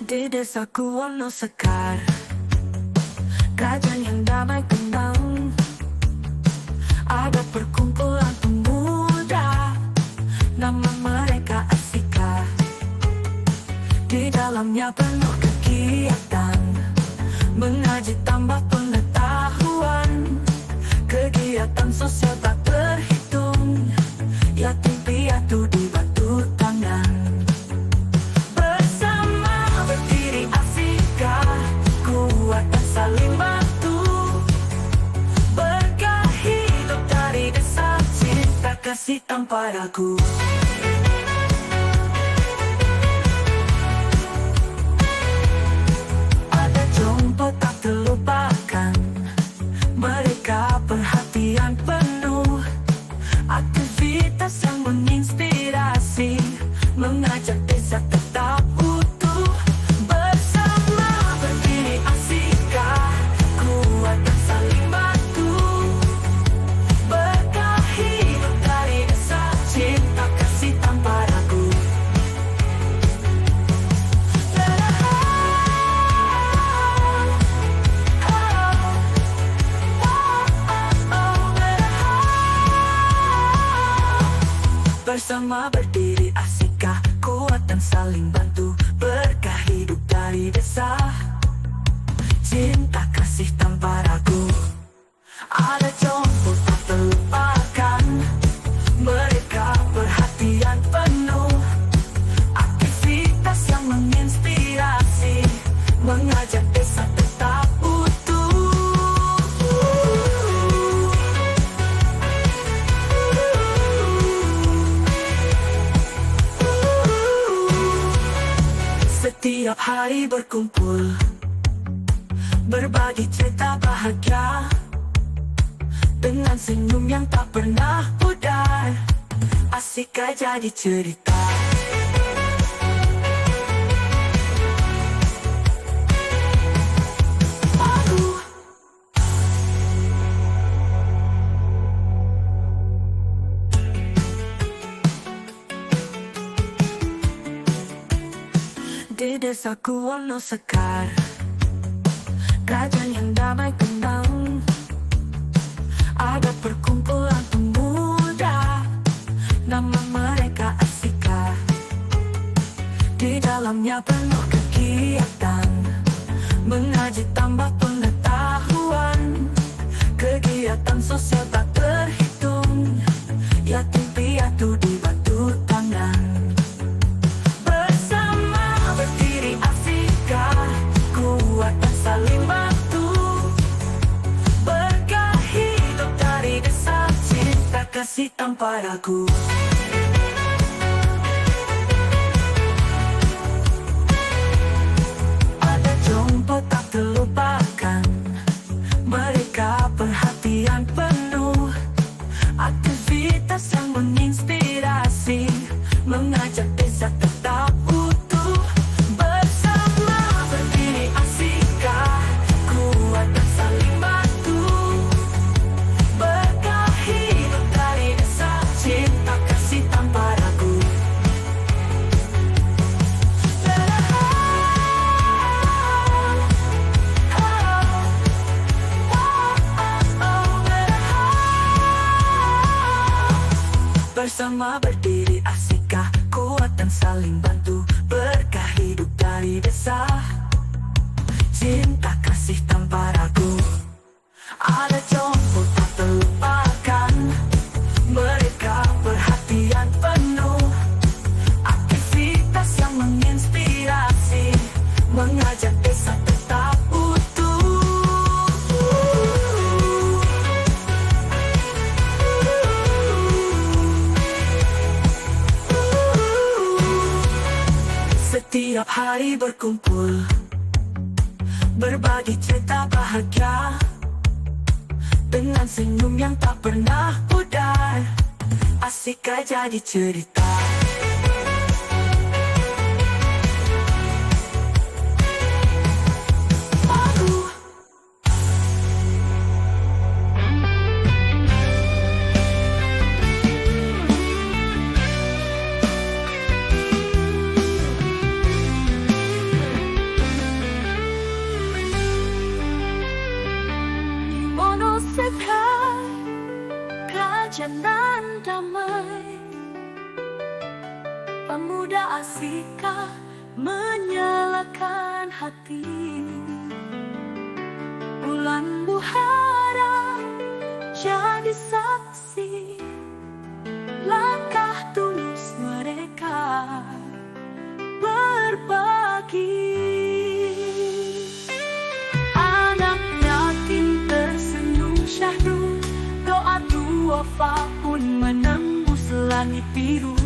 Di desaku Wonosekar, kerajaan yang damai tenang. Ada perkumpulan pemuda, nama mereka Asika. Di dalamnya penuh kegiatan, mengaji tambah pengetahuan. Kegiatan sosial tak terhitung, yatim piatu dibantu tangan. Bersama berdiri Asika, kuat dan saling bantu. Berkah hidup dari desa, cinta kasih tanpa ragu. Ada jompo tak terlupakan, mereka perhatian penuh. Aktivitas yang menginspirasi, mengajak desa tetap utuh. Bersama berdiri Asika, kuat dan saling bantu. Berkah hidup dari desa, cinta kasih tanpa ragu. Bersama berdiri Asika, kuat dan saling bantu. Berkah hidup dari desa, cinta kasih tanpa ragu. Ada jompo tak terlupakan, mereka perhatian penuh. Aktivitas yang menginspirasi, mengajak desa tetap utuh. Setiap hari berkumpul, berbagi cerita bahagia, dengan senyum yang tak pernah pudar. Asika jadi cerita. Di desaku Wonosekar, kerajaan yang damai tenang. Ada perkumpulan pemuda, nama mereka Asika. Di dalamnya penuh kegiatan, mengaji tambah pengetahuan. Kegiatan sosial tak terhitung, yatim piatu dibantu tangan. Berdiri Asika, kuat dan saling bantu. Berkah hidup dari desa, cinta kasih tanpa ragu. Ada jompo tak terlupakan, mereka perhatian penuh. Aktivitas yang menginspirasi, mengajak desa tetap utuh. Bersama berdiri Asika, kuat dan saling bantu. Berkah hidup dari desa, cinta kasih tanpa ragu. Bersama berdiri Asika, kuat dan saling bantu. Berkah hidup dari desa, cinta kasih tanpa ragu. Ada jompo tak terlupakan, mereka perhatian penuh. Aktivitas yang menginspirasi, mengajak desa tetap utuh. Setiap hari berkumpul, berbagi cerita bahagia, dengan senyum yang tak pernah pudar. Asika jadi cerita. pemuda Asika menyalakan hati. Bulan Muharram jadi saksi langkah tulus mereka berbagi. Anak yatim tersenyum syahdu, doa duafa pun menembus langit biru.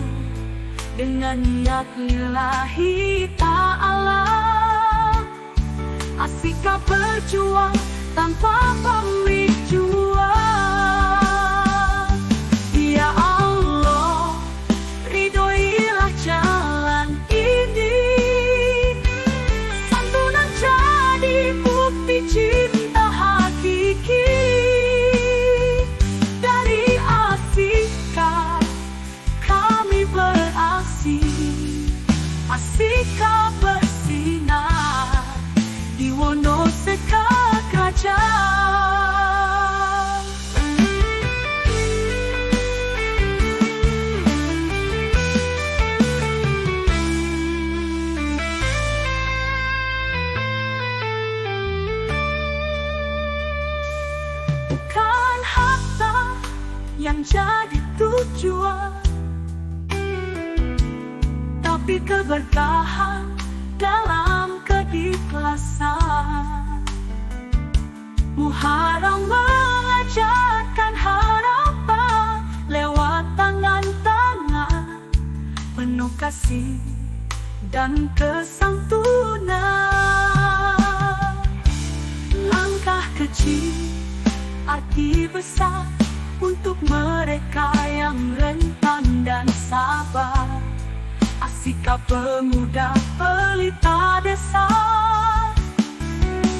Dengan niat lillahi ta'ala, Asika berjuang tanpa pamrih jua. Ya Allah, ridhoilah jalan ini, santunan jadi bukti cinta hakiki. Dari Asika kami beraksi, Asika bersinar di Wonoseka Kerajaan. Bukan harta yang jadi tujuan, tapi keberkahan dalam keikhlasan. Muharram mengajarkan harapan lewat tangan-tangan penuh kasih dan kesantunan. Langkah kecil arti besar untuk mereka yang rentan dan sabar. Asika pemuda pelita desa,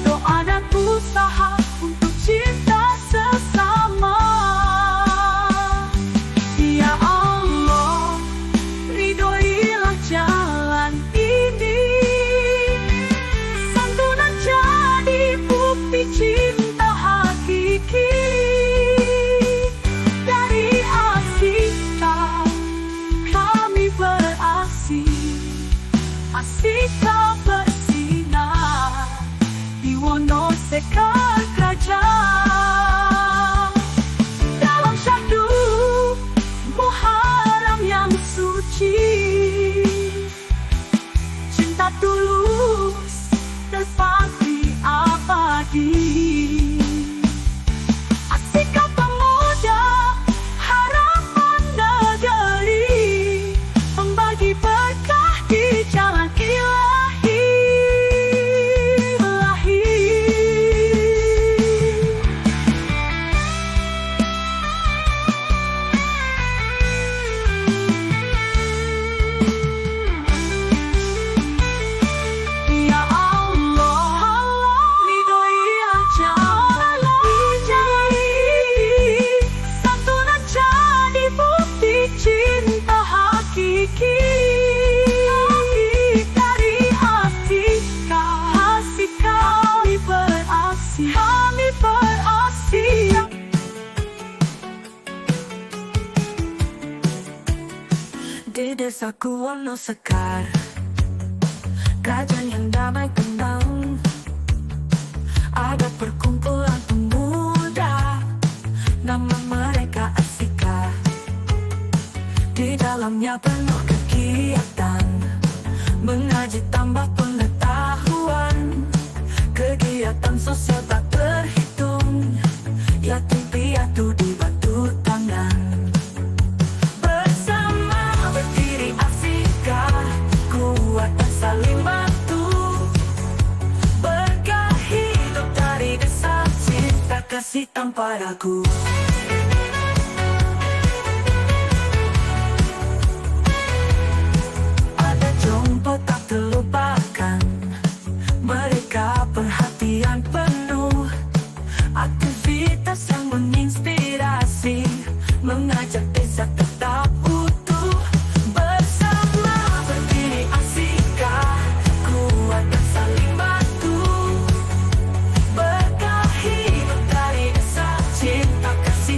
doa dan usaha untuk cinta sesama. Ya Allah, ridhoilah jalan ini, santunan jadi bukti cinta hakiki. Dari Asika kami beraksi, Asika bersinar di Wonoseka Kerajaan. Dalam syahdu Muharram yang suci, cinta tulus terpasti abadi. Asika pemuda harapan negeri, membagi berkah di jalan ilahi. Ya Allah, ridhoilah jalan ini, santunan jadi bukti cinta hakiki. Dari Asika, Asika kami beraksi, kami beraksi. Di desaku Wonosekar, kerajaan yang damai tenang, ada perkumpulan pemuda, nama mereka Asika. Di dalamnya penuh kegiatan, mengaji tambah pengetahuan, kegiatan sosial tak terhitung, yatim piatu dibantu tangan. Bersama berdiri Asika, kuat dan saling bantu, berkah hidup dari desa, cinta kasih tanpa ragu. Ada jompo tak terlupakan, mereka perhatian penuh, aktivitas yang menginspirasi, mengajak desa tetap utuh. Bersama berdiri Asika, kuat dan saling bantu, berkah hidup dari desa, cinta kasih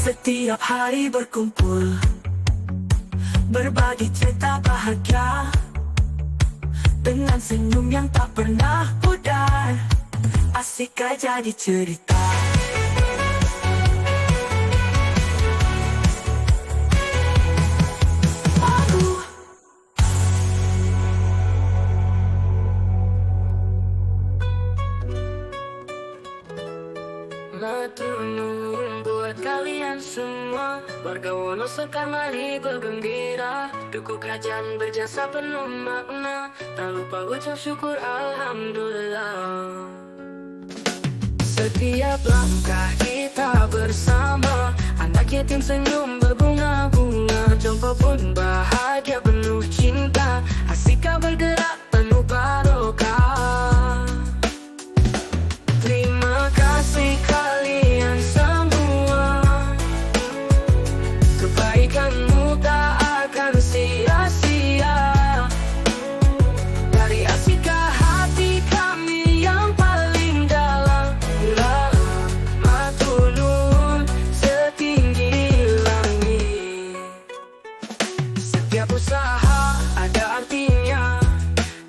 Setiap hari berkumpul, berbagi cerita bahagia, dengan senyum yang tak pernah pudar. Asik aja jadi cerita. Matur nuwun buat kalian semua, warga Wonosobo mari bergembira. Duku kerajaan berjasa penuh makna, tak lupa ucap syukur alhamdulillah. Setiap langkah kita bersama, anak yatim senyum berbunga-bunga. Jompo pun bahagia penuh cinta, asika bergerak penuh barokah. Terima kasih kalian semua, kebaikanmu tak akan sia-sia. Dari asika hati kami yang paling dalam, matur nuwun setinggi langit. Setiap usaha ada artinya,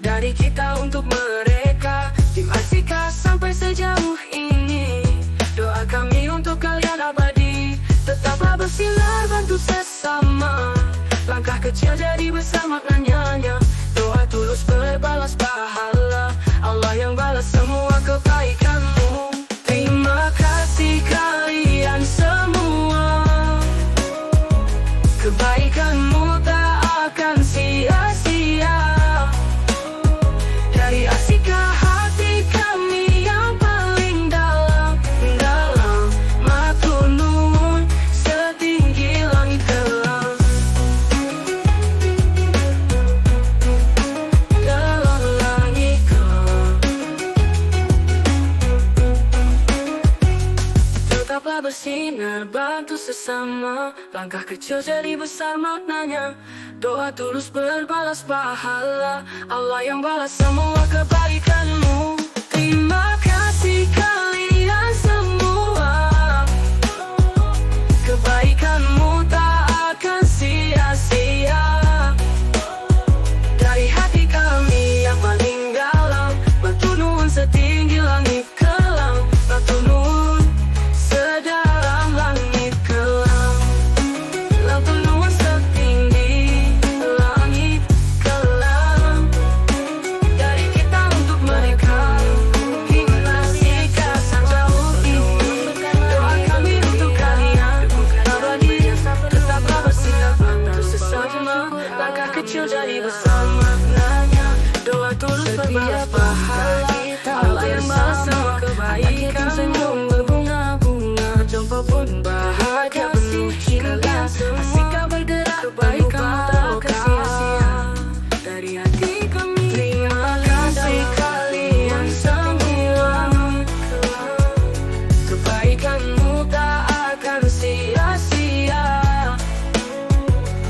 dari kita untuk mereka. Tim Asika sampai sejauh ini, doa kami untuk kalian abadi. Tetaplah bersinar bantu sesama, langkah kecil jadi besar maknanya. Doa tulus berbalas pahala, Allah yang balas semua kebaikanmu. Terima kasih kalian semua, kebaikanmu tak akan sia-sia. Dari Asika hati kami yang paling dalam, matur nuwun setinggi langit kelam. Dalam langit kelam, tetaplah bersinar bantu sesama, langkah kecil jadi besar maknanya. Doa tulus berbalas pahala, Allah yang balas semua kebaikanmu. Terima kasih kalian semua, kebaikanmu tak akan sia-sia. Dari hati kami yang paling dalam, matur nuwun setinggi langit kelam, matur nuwun sedalam langit kelam, matur nuwun setinggi langit kelam. Dari kita untuk mereka, Tim Asika sejauh ini, doa kami untuk kalian abadi. Tetaplah bersinar bantu sesama, langkah kecil jadi besar maknanya. Doa tulus berbalas pahala, Allah yang balas semua kebaikan. Senyum berbunga-bunga, jompo pun bahagia penuh cinta. Asika bergerak kebaikan tak akan sia-sia. Dari hati kami terima kasih kalian semua, kebaikanmu tak akan sia-sia.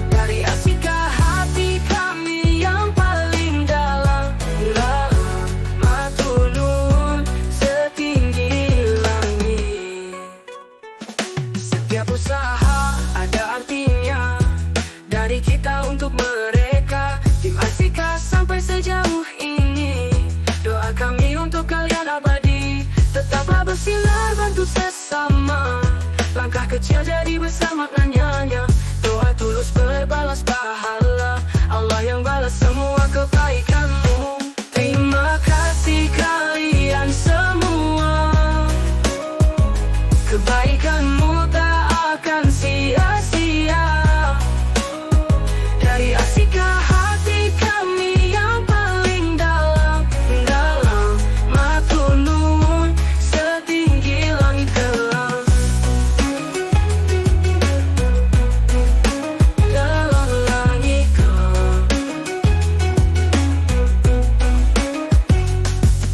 Dari Asika hati kami yang paling dalam, matur nuwun setinggi langit. Setiap usaha ada artinya, dari kita untuk mereka. Tim Asika sampai sejauh ini, doa kami untuk kalian abadi. Tetaplah bersinar bantu sesama, langkah kecil jadi besar maknanya. Doa tulus berbalas pahala, Allah yang balas semua kebaikanmu. Terima kasih kalian semua, kebaikanmu tak akan sia-sia. Dari Asika hati kami yang paling dalam, matur nuwun setinggi langit kelam. Dalam langit kelam,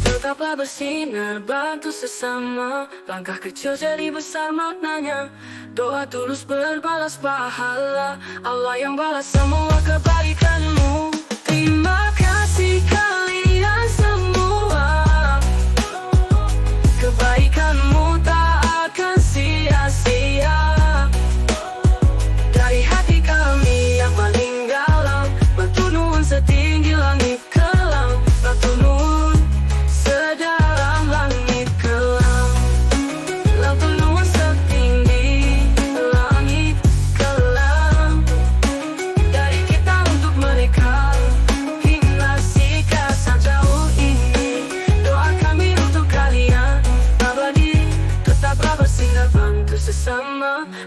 tetaplah bersinar bantu sesama, langkah kecil jadi besar maknanya. Doa tulus berbalas pahala, Allah yang balas semua kebaikanmu. Terima kasih kalian semua, kebaikanmu tak akan sia-sia.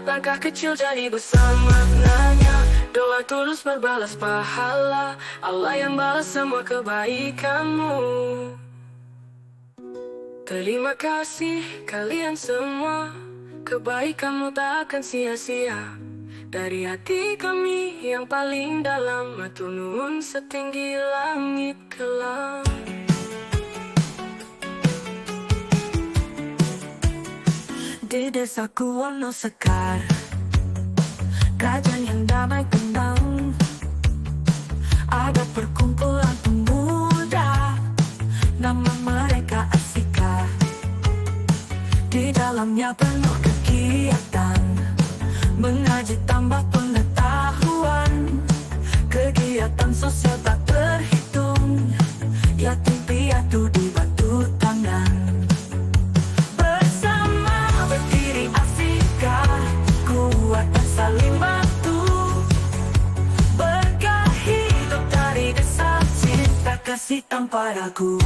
Langkah kecil jadi besar maknanya. Doa tulus berbalas pahala, Allah yang balas semua kebaikanmu. Terima kasih kalian semua, kebaikanmu tak akan sia-sia. Dari hati kami yang paling dalam, matur nuwun setinggi langit kelam. Di desaku Wonosekar, kerajaan yang damai tenang, ada perkumpulan pemuda, nama mereka Asika. Di dalamnya penuh kegiatan, mengaji tambah pengetahuan, kegiatan sosial tak terhitung, yatim piatu dibantu tangan. Bersama berdiri Asika, kuat dan saling bantu, berkah hidup dari desa, cinta kasih tanpa ragu.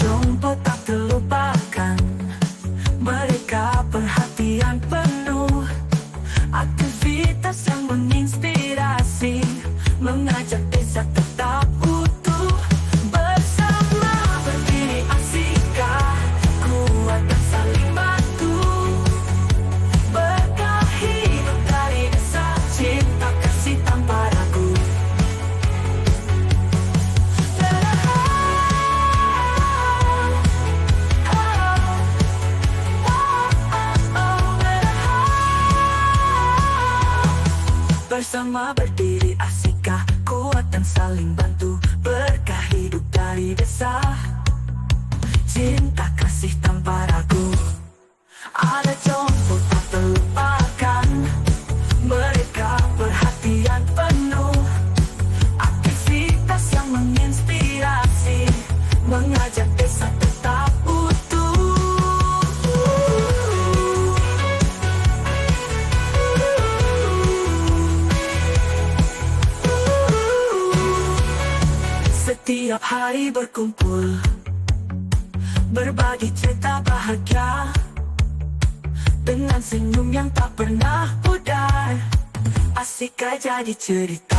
Jompo tak terlupakan, mereka perhatian penuh, aktivitas yang menginspirasi, mengajak desa tetap utuh. Bersama berdiri Asika, kuat dan saling bantu, berkah hidup dari desa, cinta kasih tanpa ragu. Bersama berdiri Asika, kuat dan saling bantu, berkah hidup dari desa, cinta kasih tanpa ragu. Ada jompo tak terlupakan, mereka perhatian penuh, aktivitas yang menginspirasi, mengajak desa tetap utuh. Setiap hari berkumpul, berbagi cerita bahagia, dengan senyum yang tak pernah pudar, Asika jadi cerita.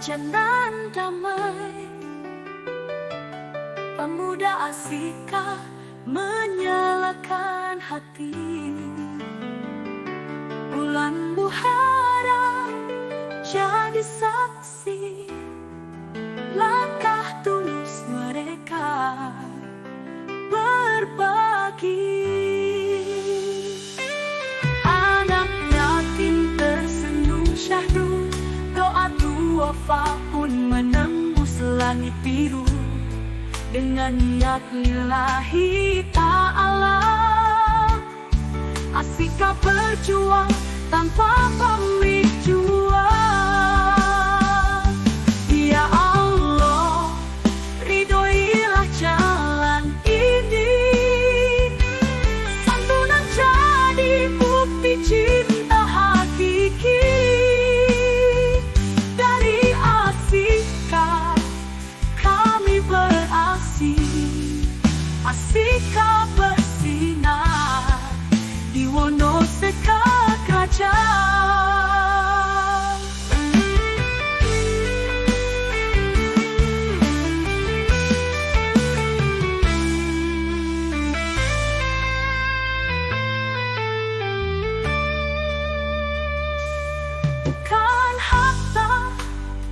Kerajaan damai, pemuda Asika menyalakan hati, bulan buhara jadi saksi, langkah tulus mereka berbagi. Anak yatim tersenyum syahdu, doa duafa pun menembus langit biru, dengan niat lillahi ta'ala. Asika berjuang tanpa pamrih juang. Ya Allah, ridhoilah jalan ini, santunan jadi bukti cinta hakiki. Dari Asika kami beraksi, Asika bersinar di Wonosekar kerajaan. Bukan harta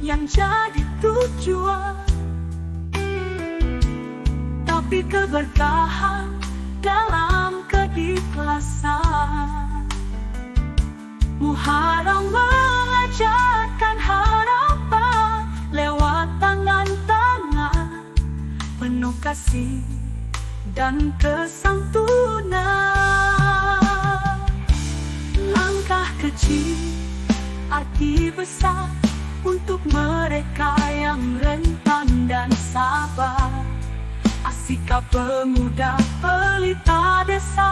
yang jadi tujuan, tapi keberkahan dalam keikhlasan. Muharram mengajarkan harapan lewat tangan-tangan penuh kasih dan kesantunan. hati besar untuk mereka yang rentan dan sabar. Asika pemuda pelita desa,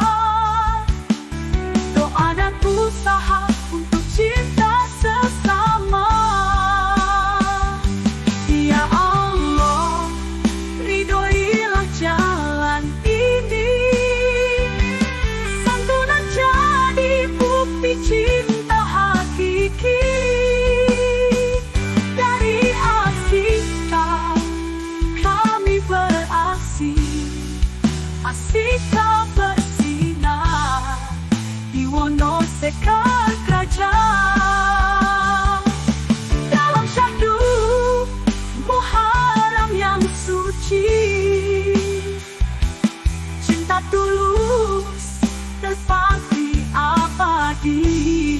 doa dan usaha untuk cinta sesama. Ya Allah, ridhoilah jalan ini, santunan jadi bukti cinta hakiki. Dari Asika kami beraksi, Asika bersinar di Wonosekar kerajaan. Dalam syahdu Muharram yang suci, cinta tulus terpatri abadi.